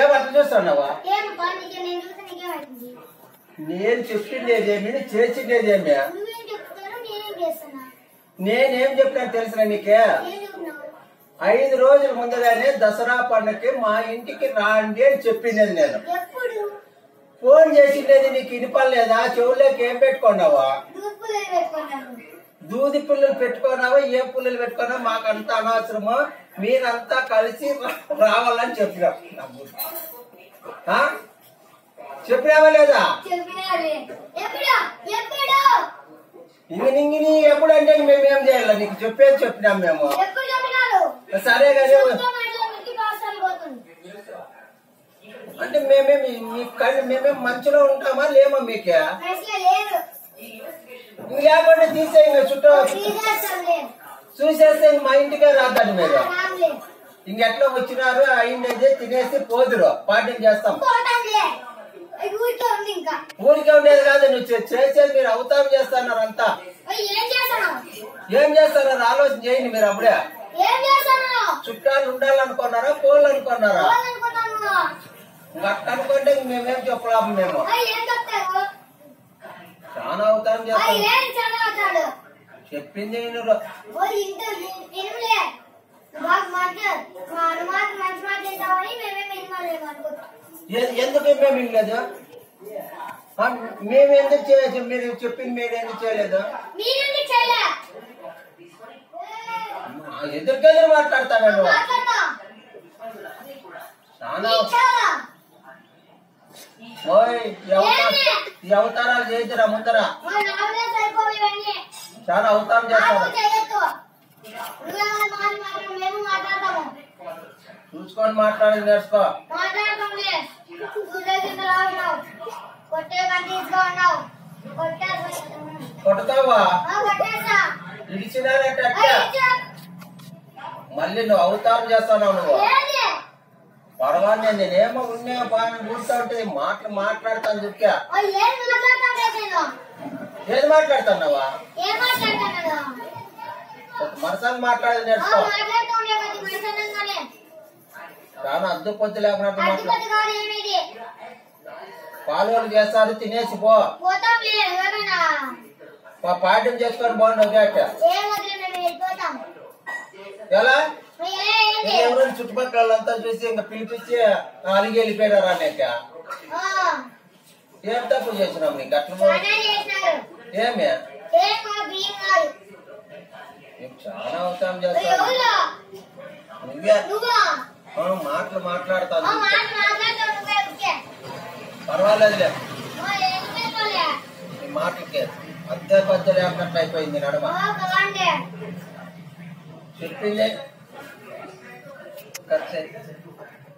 ఏమట్లా చూస్తున్నావా? నేను చెప్పిండేదేమి చేసిండేదేమి? నేనేం చెప్పినా తెలిసిన నీకే? 5 రోజుల ముందుగానే దసరా పండుగకి మా ఇంటికి రాండి అని చెప్పిండేది నేను. ఫోన్ చేసిండేది నీకు వినపడలేదా? చెవుల్లోకి ఏం పెట్టుకున్నావా? దూది పుల్లలు పెట్టుకున్నావా? ఏ పుల్లలు పెట్టుకున్నావా? మాకంతా అనవసరము, మీరంతా కలిసి రావాలని చెప్పినావు. చెప్పినావా లేదా? ఇంగిని ఎప్పుడు అంటే మేమేం చేయాలి? నీకు చెప్పినాం మేము. సరే కానీ అంటే మేమేం మంచిలో ఉంటామా లేమా? మీకే లేకుండా తీసే చుట్టూ చూసేస్తే మా ఇంటికే రాదండి మీరు. ఇంకెట్లా వచ్చినారు అయింది తినేసి పోదురు, పార్టీ చేస్తాం. ఊరికే ఉండేది కాదు, నువ్వు చేసేది మీరు అవతారం చేస్తున్నారు అంతా. ఏం చేస్తున్నారు ఆలోచన చేయండి మీరు. అప్పుడే చుట్టాలు ఉండాలనుకున్నారా పోవాలనుకున్నారా? అట్ట అనుకుంటే మేమేం చెప్పలాము. మేము చాలా అవతారం చేస్తాం. చెప్పింది ఎందుకు మేము లేదు? మేమెందుకు చేయలేదు? మీరు చెప్పింది మీరు ఎందుకు చేయలేదు? ఎదురుకెదురు మాట్లాడతాను. ఈ అవతారాలు చేద్దురా ముందరా. చాలా అవతారం చేస్తారు. చూసుకొని మాట్లాడి నేర్చుకో. కొడతావా? ఇడిచినారంట మళ్ళీ నువ్వు అవతారం చేస్తున్నావు. నువ్వు పర్వాలేదు, నేనేమో ఉన్నా బాగా కూర్చో ఉంటుంది. మాట్లాడతాను చెప్పా. ఏది మాట్లాడుతున్నావా? ఒక మనసాన్ని మాట్లాడేది నేర్చుకో. చాలా అద్దు పొద్దు లేకున్నట్టు పాలు చేస్తారు, తినేసి పో. పాఠ్యం చేసుకొని బాగుండవు. ఎలా ఎవరైనా చుట్టుపక్కల వాళ్ళంతా చూసి ఇంకా పిలిపించి అలిగి వెళ్ళిపోయారా? అనేక ఏం తప్పు చేసినాం నీకు? అట్లా ఏమే చాలా అవసరం చేస్తాను. నువ్వే మాట్లాడతాను. పర్వాలేదులే, నీ మాటలకే అద్దె పద్ద లేకున్నట్లు అయిపోయింది నడమ. చెప్పింది ఖర్చు